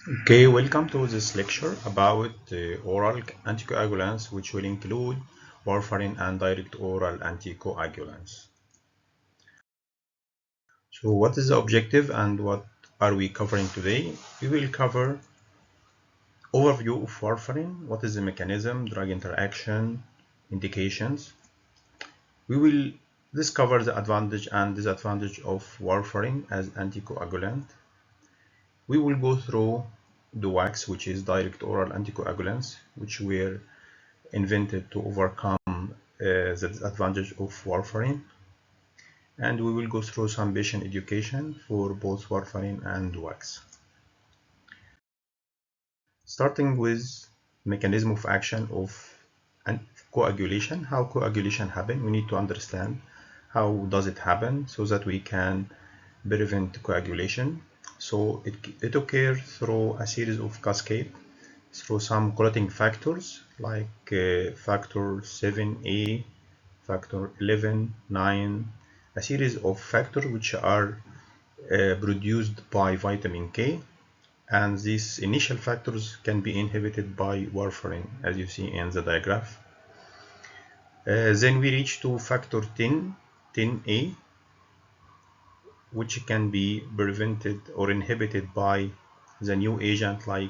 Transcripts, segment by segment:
Okay, welcome to this lecture about oral anticoagulants, which will include warfarin and direct oral anticoagulants. So what is the objective and what are we covering today? We will cover overview of warfarin, what is the mechanism, drug interaction, indications. We will discover the advantage and disadvantage of warfarin as anticoagulant. We will go through DOACS, which is direct oral anticoagulants, which were invented to overcome the disadvantage of warfarin, and we will go through some patient education for both warfarin and DOACS. Starting with mechanism of action of coagulation, how coagulation happen, we need to understand how does it happen so that we can prevent coagulation. So it occurs through a series of cascade through some clotting factors like factor 7A, factor 11, 9, a series of factors which are produced by vitamin K, and these initial factors can be inhibited by warfarin, as you see in the diagram. Then we reach to factor 10, 10A, which can be prevented or inhibited by the new agent like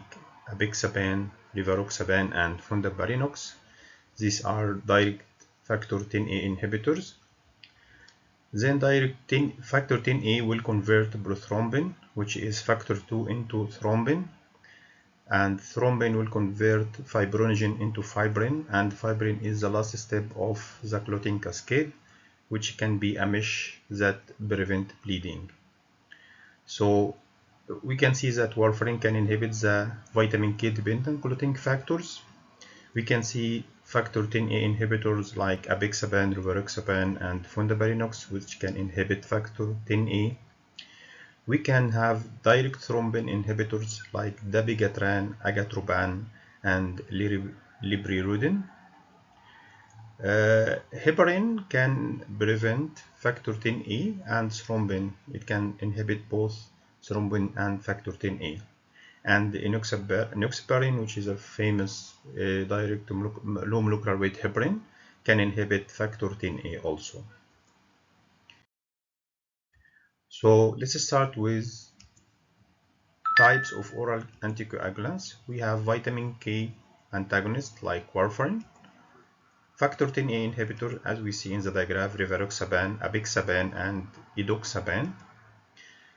apixaban, rivaroxaban, and fondaparinux. These are direct factor 10A inhibitors. Then factor 10A will convert prothrombin, which is factor 2, into thrombin, and thrombin will convert fibrinogen into fibrin, and fibrin is the last step of the clotting cascade, which can be a mesh that prevent bleeding. So we can see that warfarin can inhibit the vitamin K dependent clotting factors. We can see factor 10A inhibitors like apixaban, rivaroxaban, and fondaparinux, which can inhibit factor 10A. We can have direct thrombin inhibitors like dabigatran, agatroban, and libriudin. Heparin can prevent factor 10A and thrombin. It can inhibit both thrombin and factor 10A. And enoxaparin, which is a famous direct low molecular weight heparin, can inhibit factor 10A also. So let's start with types of oral anticoagulants. We have vitamin K antagonist like warfarin, factor 10A inhibitor as we see in the diagram, rivaroxaban, apixaban, and edoxaban,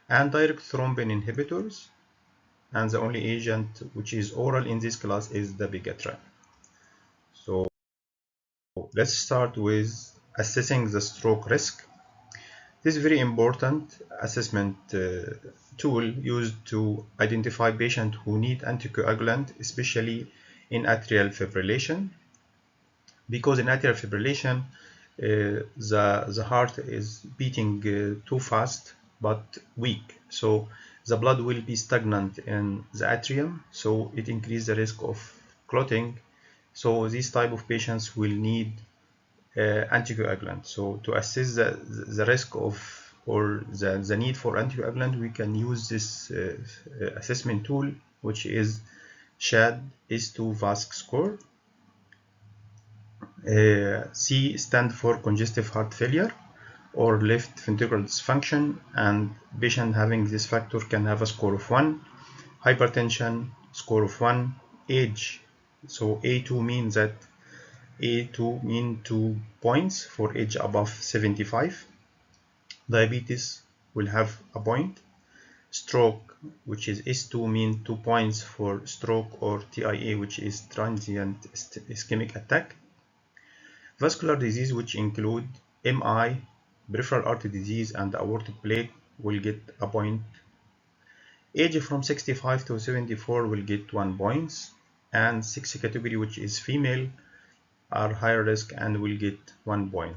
and direct thrombin inhibitors, and the only agent which is oral in this class is dabigatran. So let's start with assessing the stroke risk. This is very important assessment tool used to identify patients who need anticoagulant, especially in atrial fibrillation, because in atrial fibrillation the heart is beating too fast but weak, so the blood will be stagnant in the atrium, so it increases the risk of clotting. So these type of patients will need anticoagulant. So to assess the risk of or the need for anticoagulant, we can use this assessment tool, which is SHAD S2 VASC score. C stand for congestive heart failure or left ventricular dysfunction, and patient having this factor can have a score of 1. Hypertension, score of 1. Age, so A2 means that A2 mean 2 points for age above 75. Diabetes will have a point. Stroke, which is S2, mean 2 points for stroke or TIA, which is transient ischemic attack. Vascular disease, which include MI, peripheral artery disease, and aortic plaque, will get a point. Age from 65 to 74 will get 1 point, and 6 category, which is female, are higher risk and will get 1 point.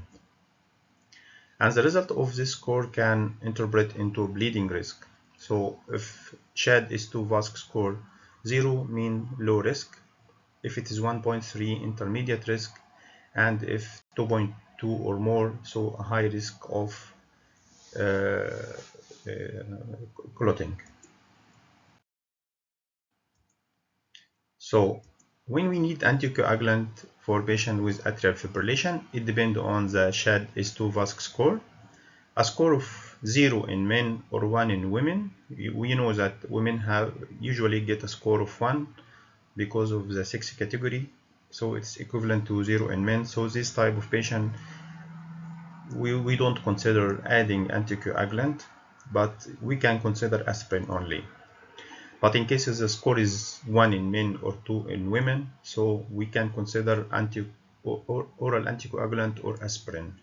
And the result of this score can interpret into bleeding risk. So if SHAD is 2 VASC score 0 mean low risk, if it is 1.3 intermediate risk, and if 2.2 or more, so a high risk of clotting. So when we need anticoagulant for patient with atrial fibrillation, it depends on the SHAD-S2 VASC score. A score of 0 in men or 1 in women. We know that women usually get a score of 1 because of the sex category, so it's equivalent to 0 in men. So this type of patient, we don't consider adding anticoagulant, but we can consider aspirin only. But in cases the score is 1 in men or 2 in women, so we can consider oral anticoagulant or aspirin.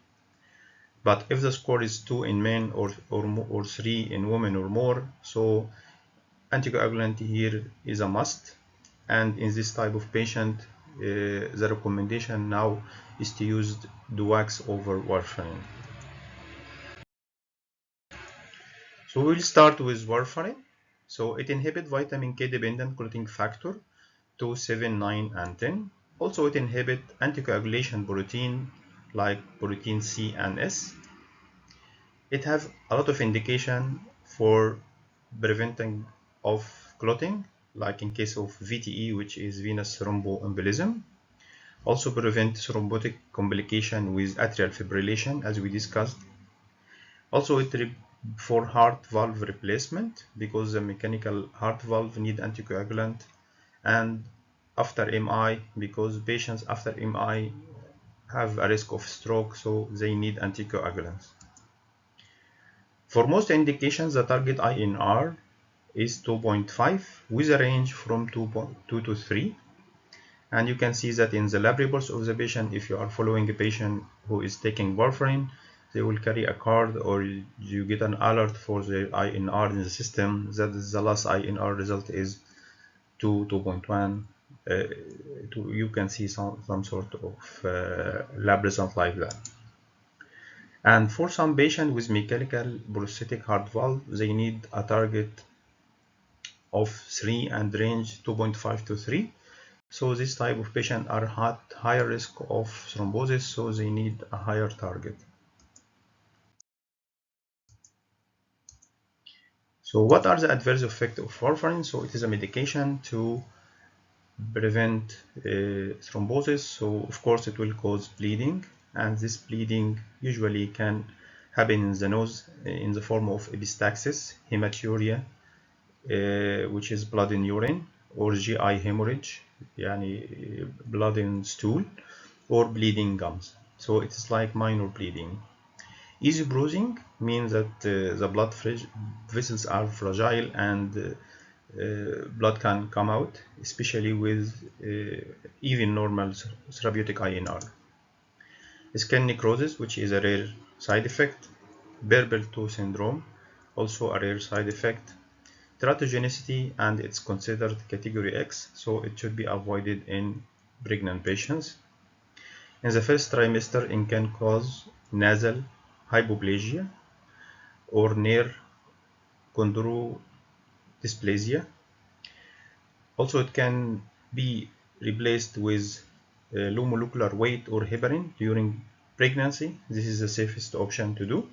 But if the score is 2 in men or 3 in women or more, so anticoagulant here is a must. And in this type of patient, the recommendation now is to use DOACS over warfarin. So we'll start with warfarin. So it inhibits vitamin K dependent clotting factor 2, 7, 9, and 10. Also it inhibits anticoagulation protein like protein C and S. It has a lot of indication for preventing of clotting, like in case of VTE, which is venous thromboembolism. Also prevent thrombotic complication with atrial fibrillation, as we discussed. Also for heart valve replacement, because the mechanical heart valve need anticoagulant, and after MI, because patients after MI have a risk of stroke, so they need anticoagulants. For most indications, the target INR is 2.5 with a range from 2 to 3. And you can see that in the lab reports of the patient, if you are following a patient who is taking warfarin, they will carry a card or you get an alert for the INR in the system that the last INR result is 2.1. You can see some sort of lab result like that. And for some patients with mechanical prosthetic heart valve, they need a target of 3 and range 2.5 to 3. So this type of patient are at higher risk of thrombosis, so they need a higher target. So what are the adverse effects of warfarin? So it is a medication to prevent thrombosis. So of course it will cause bleeding, and this bleeding usually can happen in the nose in the form of epistaxis, hematuria, which is blood in urine, or GI hemorrhage, yani blood in stool, or bleeding gums. So it is like minor bleeding. Easy bruising means that the blood vessels are fragile and blood can come out, especially with even normal therapeutic INR. Skin necrosis, which is a rare side effect. Barbell toe syndrome, also a rare side effect. Teratogenicity, and it's considered category X, so it should be avoided in pregnant patients. In the first trimester, it can cause nasal hypoplasia or near chondrodysplasia. Also, it can be replaced with low molecular weight or heparin during pregnancy. This is the safest option to do.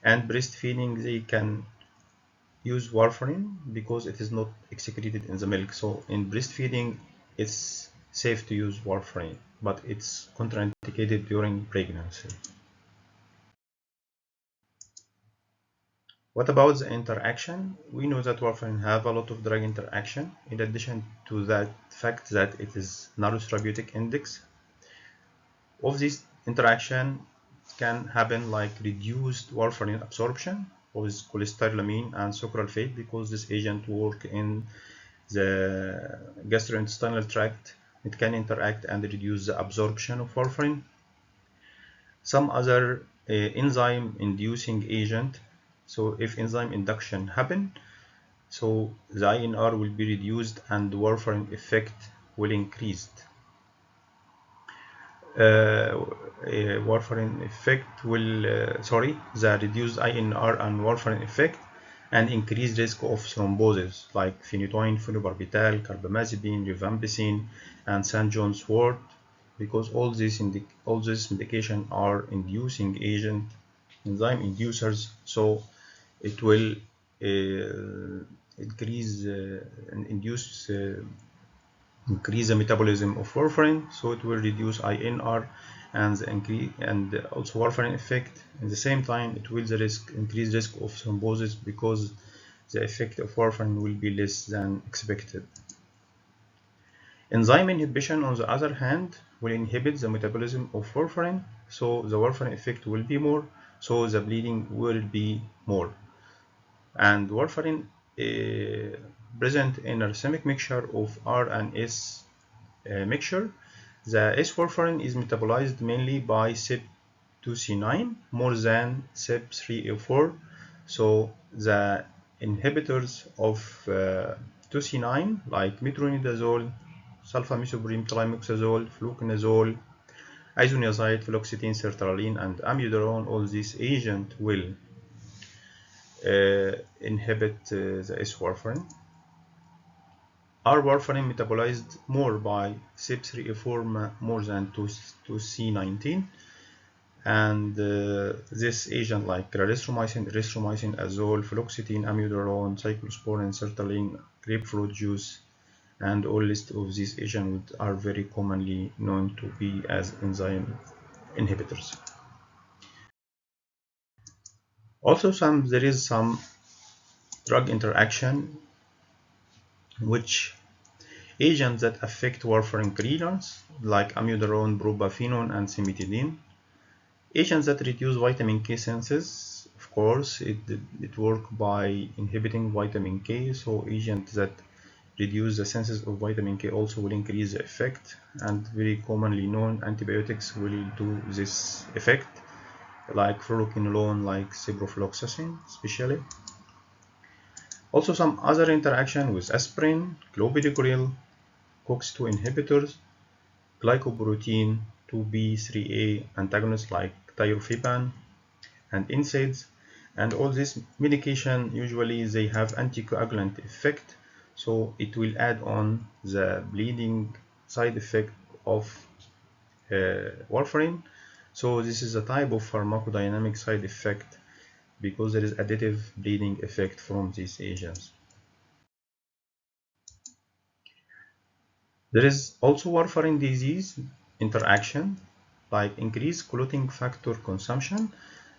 And breastfeeding, they can use warfarin because it is not excreted in the milk. So in breastfeeding, it's safe to use warfarin, but it's contraindicated during pregnancy. What about the interaction? We know that warfarin have a lot of drug interaction. In addition to that fact that it is narrow therapeutic index, of this interaction can happen like reduced warfarin absorption with cholestyramine and sucral fate, because this agent work in the gastrointestinal tract. It can interact and reduce the absorption of warfarin. Some other enzyme inducing agent. So if enzyme induction happen, so the INR will be reduced and the warfarin effect will increase. Warfarin effect will, the reduced INR and warfarin effect and increased risk of thrombosis like phenytoin, phenobarbital, carbamazepine, rifampicin, and St. John's wort, because all these medication are inducing agent, enzyme inducers, so it will increase and induce increase the metabolism of warfarin, so it will reduce INR and also warfarin effect. At the same time, it will increase risk of thrombosis because the effect of warfarin will be less than expected. Enzyme inhibition, on the other hand, will inhibit the metabolism of warfarin, so the warfarin effect will be more, so the bleeding will be more. And warfarin present in a racemic mixture of R and S mixture. The S-warfarin is metabolized mainly by CYP2C9 more than CYP3A4. So the inhibitors of 2C9 like metronidazole, sulfamesoprene trimethoxazole, fluconazole, isoniazid, fluoxetine, sertraline, and amiodarone, all these agents will inhibit the S-warfarin. R warfarin metabolized more by CYP3A4 more than 2C19, and this agent like clarithromycin, erythromycin, azole, fluoxetine, amiodarone, cyclosporin, sertraline, grapefruit juice, and all list of these agents are very commonly known to be as enzyme inhibitors. Also, there is some drug interaction which agents that affect warfarin clearance like amiodarone, propafenone, and cimetidine. Agents that reduce vitamin K synthesis, of course, it works by inhibiting vitamin K, so agents that reduce the synthesis of vitamin K also will increase the effect, and very commonly known antibiotics will do this effect, like fluoroquinolone, like ciprofloxacin especially. Also some other interaction with aspirin, clopidogrel, COX-2 inhibitors, glycoprotein 2B3A antagonists like tirofiban and NSAIDs, and all this medication usually they have anticoagulant effect, so it will add on the bleeding side effect of warfarin. So this is a type of pharmacodynamic side effect because there is additive bleeding effect from these agents. There is also warfarin disease interaction like increased clotting factor consumption.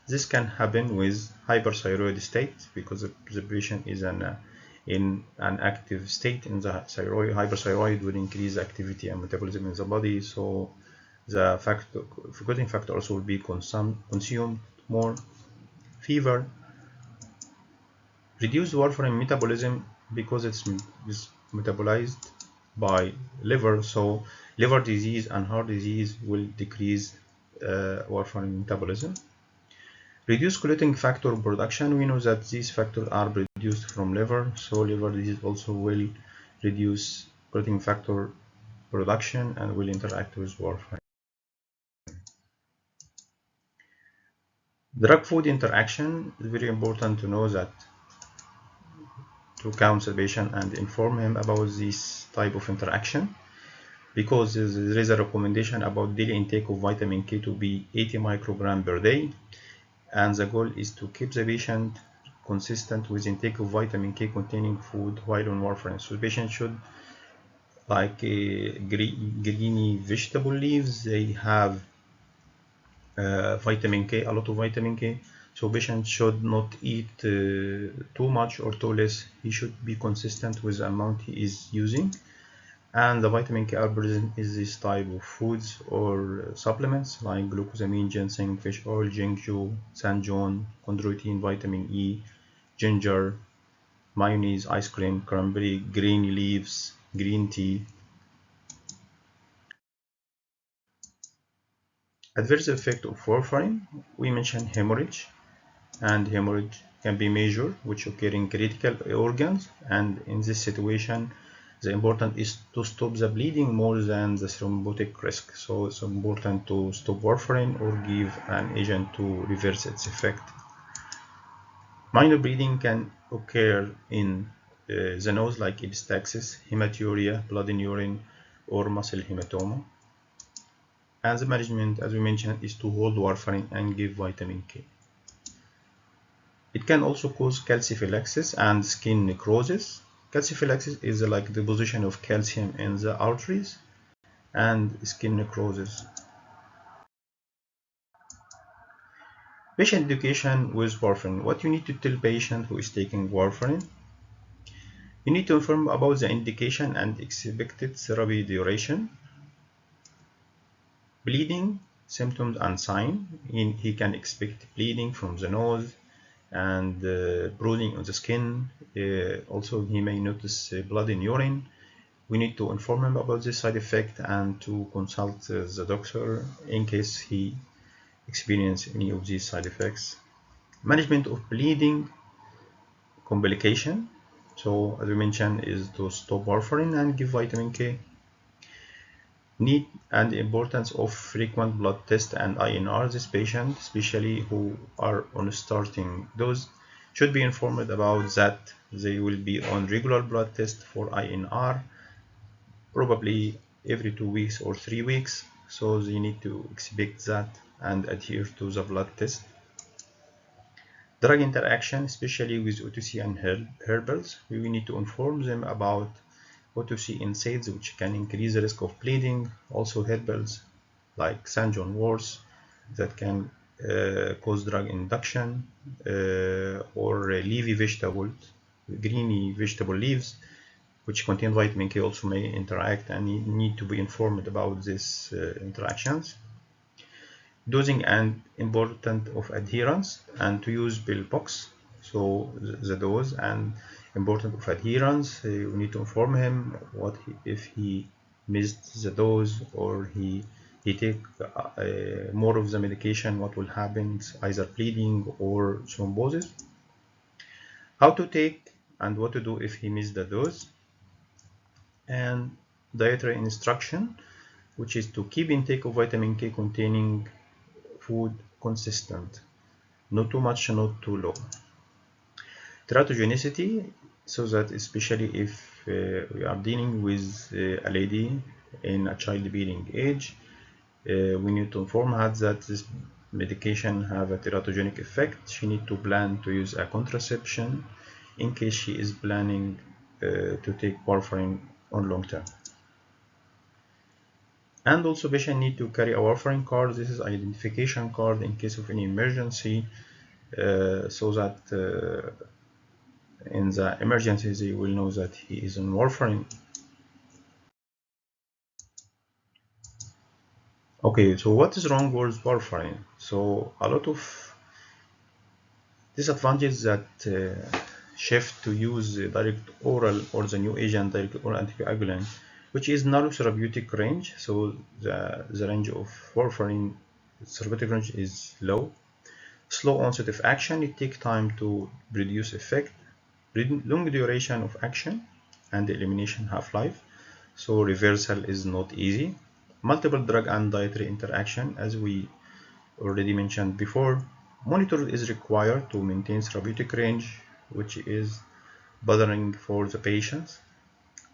This can happen with hyperthyroid state because the patient is in an active state in the thyroid. Hyperthyroid will increase activity and metabolism in the body, so the clotting factor also will be consumed more. Fever, reduced warfarin metabolism because it's metabolized by liver, so liver disease and heart disease will decrease warfarin metabolism. Reduced clotting factor production, we know that these factors are produced from liver, so liver disease also will reduce clotting factor production and will interact with warfarin. Drug-food interaction is very important to know that to counsel the patient and inform him about this type of interaction, because there is a recommendation about daily intake of vitamin K to be 80 microgram per day, and the goal is to keep the patient consistent with intake of vitamin K containing food while on warfarin. So the patient should like greeny vegetable leaves, they have vitamin K, a lot of vitamin K. So patient should not eat too much or too less. He should be consistent with the amount he is using. And the vitamin K are present in this type of foods or supplements like glucosamine, ginseng, fish oil, ginkgo, sanjon, chondroitin, vitamin E, ginger, mayonnaise, ice cream, cranberry, green leaves, green tea. Adverse effect of warfarin, we mentioned hemorrhage, and hemorrhage can be measured, which occur in critical organs, and in this situation the important is to stop the bleeding more than the thrombotic risk. So it's important to stop warfarin or give an agent to reverse its effect. Minor bleeding can occur in the nose like epistaxis, hematuria, blood in urine, or muscle hematoma. And the management, as we mentioned, is to hold warfarin and give vitamin K. It can also cause calciphylaxis and skin necrosis. Calciphylaxis is like deposition of calcium in the arteries and skin necrosis. Patient education with warfarin. What you need to tell patient who is taking warfarin. You need to inform about the indication and expected therapy duration. Bleeding, symptoms and sign. He can expect bleeding from the nose and bruising on the skin. Also, he may notice blood in urine. We need to inform him about this side effect and to consult the doctor in case he experiences any of these side effects. Management of bleeding complication. So as we mentioned, is to stop warfarin and give vitamin K. Need and importance of frequent blood test and INR. This patient, especially who are on starting dose, should be informed about that they will be on regular blood test for INR, probably every 2 weeks or 3 weeks. So they need to expect that and adhere to the blood test. Drug interaction, especially with OTC and herbals, we need to inform them about OTC NSAIDs, which can increase the risk of bleeding. Also herbals like St. John wort that can cause drug induction, or leafy vegetables, greeny vegetable leaves, which contain vitamin K, also may interact, and you need to be informed about these interactions. Dosing and importance of adherence and to use pill box. So the dose and importance of adherence, we need to inform him what if he missed the dose or he take more of the medication, what will happen, either bleeding or thrombosis. How to take and what to do if he missed the dose. And dietary instruction, which is to keep intake of vitamin K containing food consistent, not too much, not too low. Teratogenicity, so that especially if we are dealing with a lady in a childbearing age, we need to inform her that this medication have a teratogenic effect. She need to plan to use a contraception in case she is planning to take warfarin on long term. And also patient need to carry a warfarin card. This is identification card in case of any emergency, so that in the emergency they will know that he is on warfarin. Okay, so what is wrong with warfarin? So a lot of disadvantages that shift to use direct oral or the new agent direct oral anticoagulant, which is narrow therapeutic range. So the range of warfarin therapeutic range is low. Slow onset of action, it takes time to produce effect. Long duration of action and elimination half-life, so reversal is not easy. Multiple drug and dietary interaction, as we already mentioned before. Monitor is required to maintain therapeutic range, which is bothering for the patients,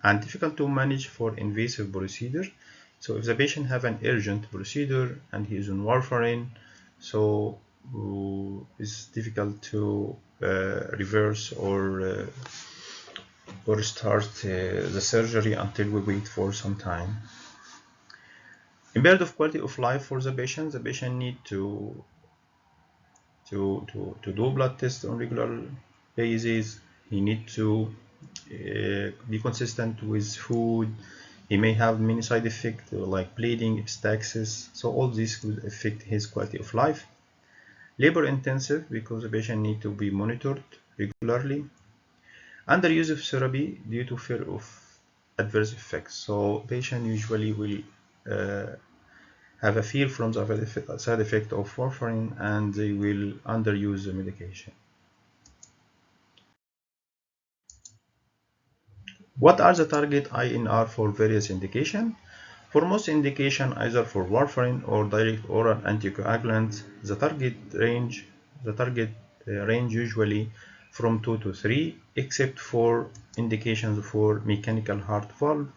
and difficult to manage for invasive procedure. So if the patient have an urgent procedure and he is on warfarin, so it's difficult to reverse or start the surgery until we wait for some time. Impaired of quality of life for the patient. The patient need to do blood tests on regular basis. He need to be consistent with food. He may have many side effects like bleeding, epistaxis. So all this will affect his quality of life. Labor intensive because the patient need to be monitored regularly. Under use of therapy due to fear of adverse effects. So patient usually will have a fear from the side effect of warfarin and they will underuse the medication. What are the target INR for various indications? For most indications, either for warfarin or direct oral anticoagulants, the target range usually from 2 to 3, except for indications for mechanical heart valve,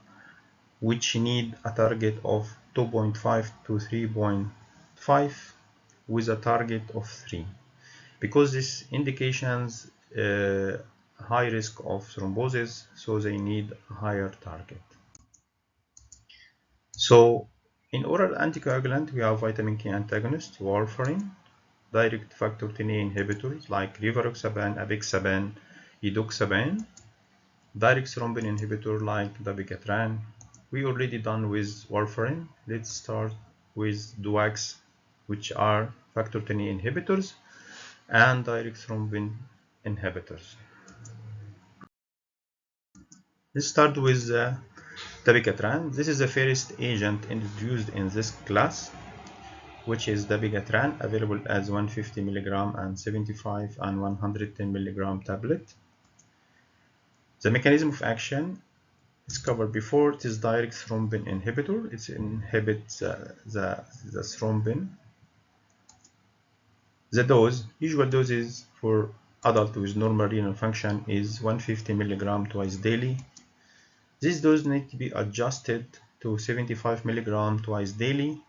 which need a target of 2.5 to 3.5 with a target of 3. Because these indications high risk of thrombosis, so they need a higher target. So in oral anticoagulant, we have vitamin K antagonist, warfarin, direct factor Xa inhibitors like rivaroxaban, apixaban, edoxaban, direct thrombin inhibitor like dabigatran. We already done with warfarin. Let's start with DOACS, which are factor Xa inhibitors and direct thrombin inhibitors. Let's start with dabigatran. This is the first agent introduced in this class, which is dabigatran, available as 150 mg and 75 and 110 mg tablet. The mechanism of action is covered before. It is direct thrombin inhibitor. It inhibits the thrombin. The dose, usual doses for adult with normal renal function is 150 mg twice daily. This dose needs to be adjusted to 75 mg twice daily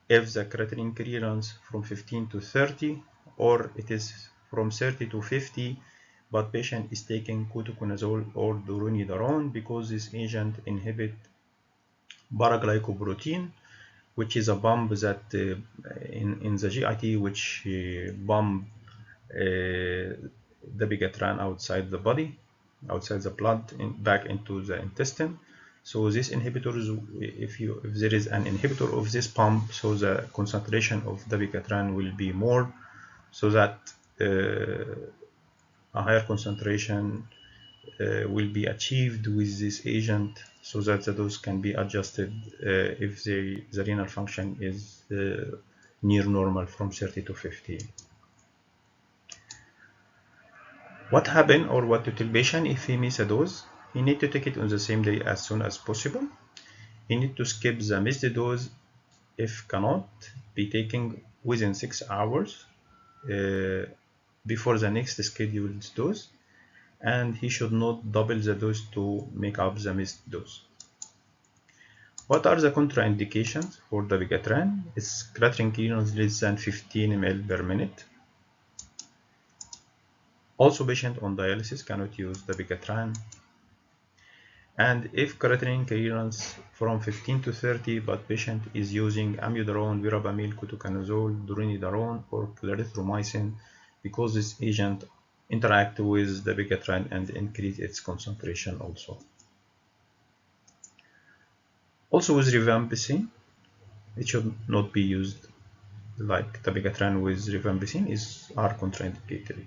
if the creatinine clearance from 15 to 30, or it is from 30 to 50, but patient is taking ketoconazole or doronidarone because this agent inhibit paraglycoprotein, which is a pump that in the GIT which pump the bigatran outside the body, outside the blood, back into the intestine. So this inhibitors, if there is an inhibitor of this pump, so the concentration of dabigatran will be more, so that a higher concentration will be achieved with this agent, so that the dose can be adjusted if the renal function is near normal from 30 to 50. What happen, or what to tell patient if he miss a dose? He need to take it on the same day as soon as possible. He need to skip the missed dose if cannot be taken within 6 hours before the next scheduled dose, and he should not double the dose to make up the missed dose. What are the contraindications for dabigatran? It's creatinine clearance less than 15 ml per minute. Also, patient on dialysis cannot use dabigatran. And if creatinine clearance from 15 to 30, but patient is using amiodarone, verapamil, ketoconazole, doronidarone, or clarithromycin, because this agent interact with dabigatran and increase its concentration also. Also with rifampicin, it should not be used like dabigatran with rifampicin are contraindicated.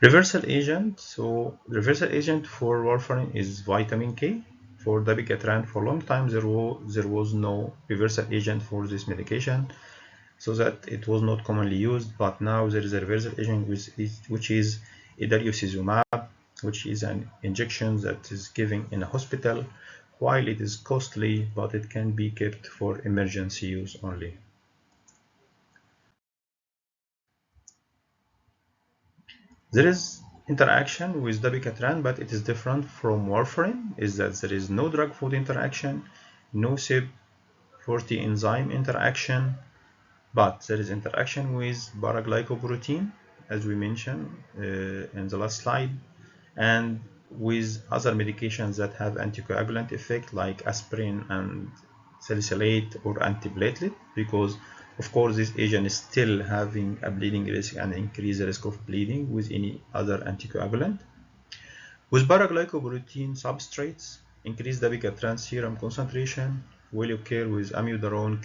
Reversal agent. So reversal agent for warfarin is vitamin K. For dabigatran, for a long time there was no reversal agent for this medication, so that it was not commonly used. But now there is a reversal agent which is idarucizumab, which is an injection that is given in a hospital. While it is costly, but it can be kept for emergency use only. There is interaction with dabigatran, but it is different from warfarin, is that there is no drug-food interaction, no CYP40 enzyme interaction, but there is interaction with paraglycoprotein, as we mentioned in the last slide, and with other medications that have anticoagulant effect like aspirin and salicylate or antiplatelet, because of course this agent is still having a bleeding risk and increase the risk of bleeding with any other anticoagulant. With paraglycoprotein substrates, increased dabigatran serum concentration will occur with amiodarone,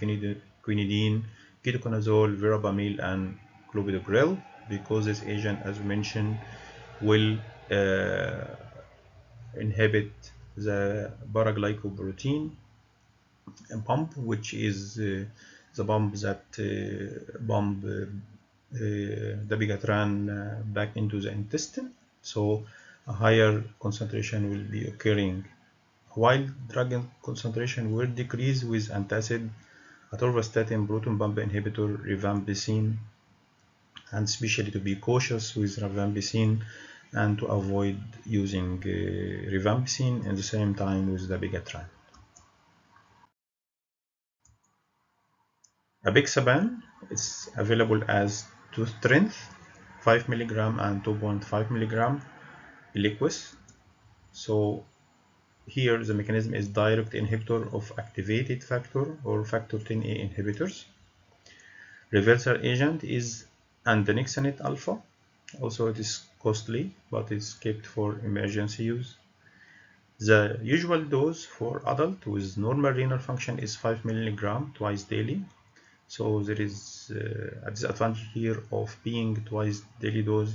quinidine, ketoconazole, verapamil, and clopidogrel, because this agent, as mentioned, will inhibit the paraglycoprotein pump, which is the pump that pump dabigatran back into the intestine. So a higher concentration will be occurring, while drug concentration will decrease with antacid, atorvastatin, proton pump inhibitor, rifampicin, and especially to be cautious with rifampicin and to avoid using rifampicin at the same time with dabigatran. Apixaban is available as 2 strength 5 milligram and 2.5 milligram liquids. So here the mechanism is direct inhibitor of activated factor or factor 10A inhibitors. Reversal agent is andexanet alpha. Also it is costly, but it's kept for emergency use. The usual dose for adult with normal renal function is 5 milligram twice daily. So there is a disadvantage here of being twice daily dose,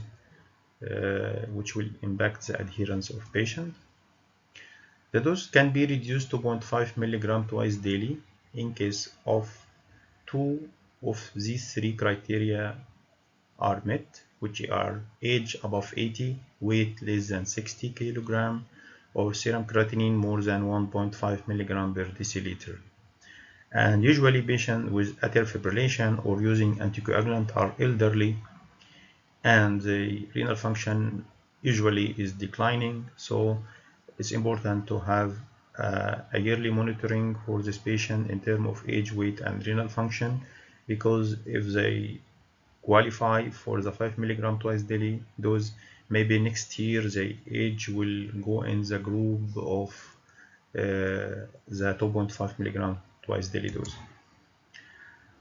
which will impact the adherence of patient. The dose can be reduced to 0.5 milligram twice daily in case of two of these three criteria are met, which are age above 80, weight less than 60 kg, or serum creatinine more than 1.5 milligram per deciliter. And usually patients with atrial fibrillation or using anticoagulant are elderly, and the renal function usually is declining. So it's important to have a yearly monitoring for this patient in terms of age, weight, and renal function, because if they qualify for the 5 milligram twice daily dose, maybe next year the age will go in the group of the 2.5 milligram twice daily dose.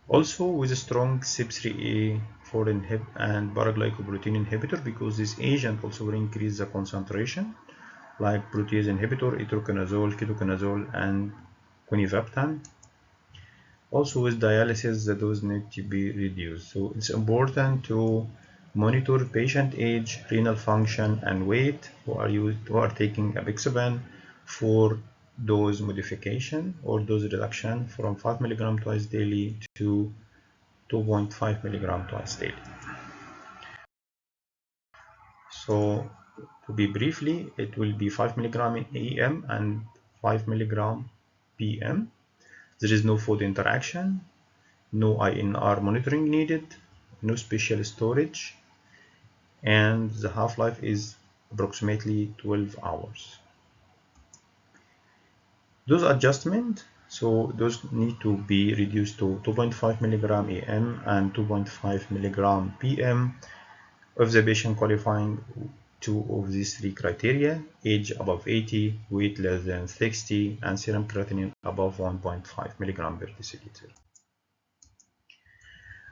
Also with a strong CYP3A4 and paraglycoprotein inhibitor, because this agent also will increase the concentration, like protease inhibitor, itraconazole, ketoconazole, and quinivaptan. Also with dialysis, the dose need to be reduced. So it's important to monitor patient age, renal function, and weight who are taking apixaban for dose modification or dose reduction from 5 milligram twice daily to 2.5 milligram twice daily. So to be briefly, it will be 5 milligram in AM and 5 milligram PM. There is no food interaction, no INR monitoring needed, no special storage, and the half-life is approximately 12 hours. Dose adjustment, so those need to be reduced to 2.5 milligram AM and 2.5 milligram PM if the patient qualifying two of these three criteria: age above 80, weight less than 60, and serum creatinine above 1.5 milligram per deciliter.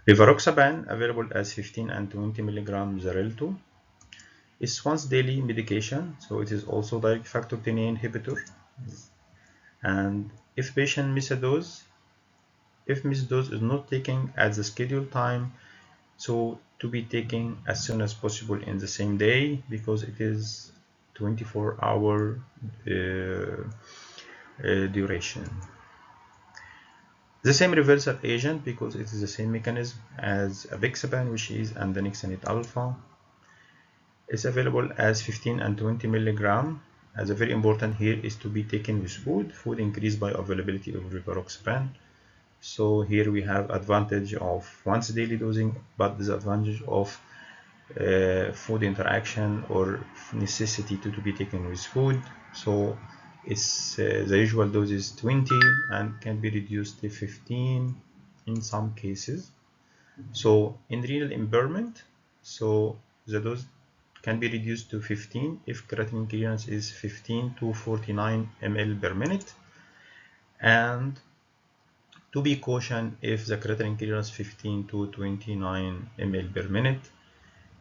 Rivaroxaban, available as 15 and 20 milligram Xarelto, is once daily medication, so it is also direct factor 10A inhibitor. And if patient miss a dose, if missed dose is not taken at the scheduled time, so to be taken as soon as possible in the same day, because it is 24-hour duration. The same reversal agent, because it is the same mechanism as apixaban, which is andexanet alpha, is available as 15 and 20 milligram. As a very important here is to be taken with food. Food increased by availability of rivaroxaban. So here we have advantage of once daily dosing, but disadvantage of food interaction or necessity to be taken with food. So it's the usual dose is 20 and can be reduced to 15 in some cases. So in renal impairment, so the dose can be reduced to 15 if creatinine clearance is 15 to 49 ml per minute, and to be cautioned if the creatinine clearance 15 to 29 ml per minute,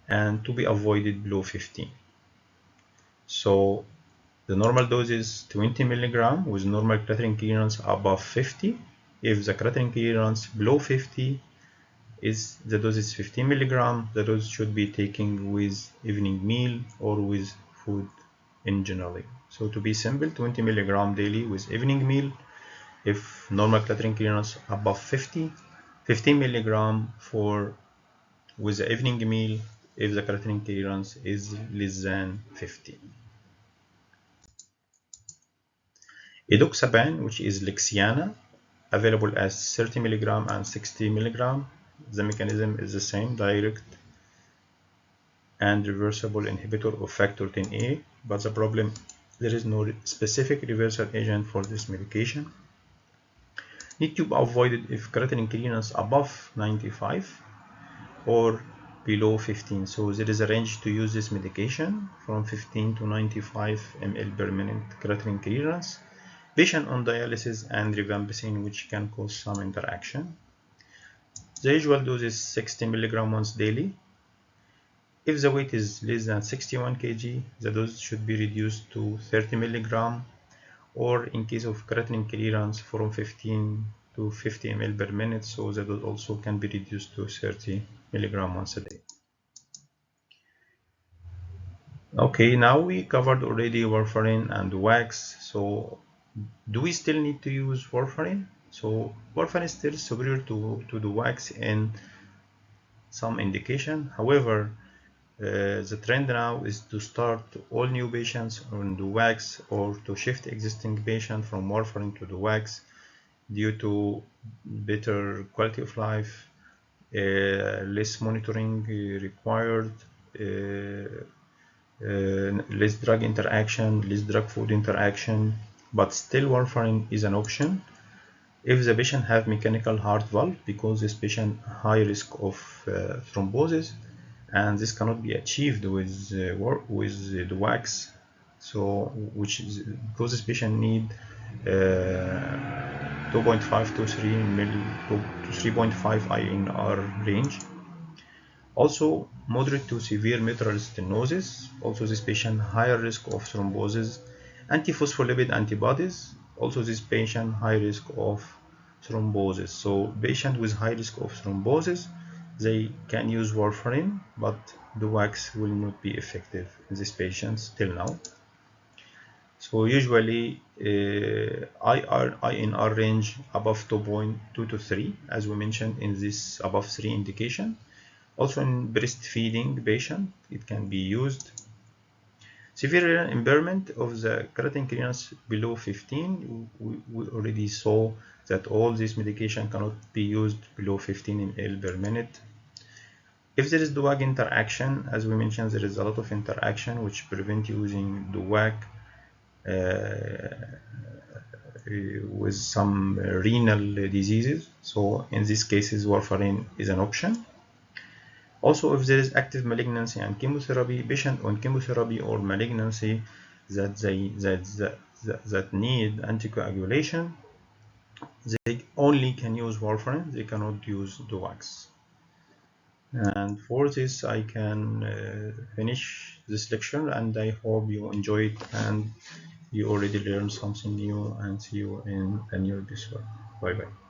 and to be avoided below 15. So the normal dose is 20 milligram with normal creatinine clearance above 50. If the creatinine clearance below 50, the dose is 15 milligram. The dose should be taken with evening meal or with food in general. So to be simple, 20 milligram daily with evening meal. If normal creatinine clearance above 50, 15 milligram with the evening meal if the creatinine clearance is less than 50. Edoxaban, which is Lixiana, available as 30 milligram and 60 milligram. The mechanism is the same, direct and reversible inhibitor of factor 10A, but the problem, there is no specific reversal agent for this medication. Need to be avoided if creatinine clearance above 95 or below 15. So there is a range to use this medication from 15 to 95 ml per minute creatinine clearance. Patient on dialysis and rifampicin, which can cause some interaction. The usual dose is 60 mg once daily. If the weight is less than 61 kg, the dose should be reduced to 30 mg, or in case of creatinine clearance from 15 to 50 ml per minute, so the dose also can be reduced to 30 mg once a day. Okay, now we covered already warfarin and DOACS. So do we still need to use warfarin? So warfarin is still superior to DOACS in some indication. However, the trend now is to start all new patients on DOACS or to shift existing patients from warfarin to DOACS due to better quality of life, less monitoring required, less drug interaction, less drug food interaction, but still warfarin is an option if the patient have mechanical heart valve, because this patient high risk of thrombosis, and this cannot be achieved with the DOACS. So which is because this patient need 2.5 to 3 mil to 3.5 INR range. Also, moderate to severe mitral stenosis. Also, this patient higher risk of thrombosis. Antiphospholipid antibodies. Also, this patient high risk of thrombosis. So, patient with high risk of thrombosis, they can use warfarin, but the DOACS will not be effective in these patients till now. So usually INR range above 2.2 to 3, as we mentioned in this above 3 indication. Also in breastfeeding patient, it can be used. Severe renal impairment of the creatinine clearance below 15, we already saw that all this medication cannot be used below 15 ml per minute. If there is DOAC interaction, as we mentioned, there is a lot of interaction which prevent using DOAC with some renal diseases. So in these cases, warfarin is an option. Also, if there is active malignancy and chemotherapy, patient on chemotherapy or malignancy that need anticoagulation, they only can use warfarin, they cannot use DOACS. And for this, I can finish this lecture, and I hope you enjoyed and you already learned something new, and see you in a new episode. Bye bye.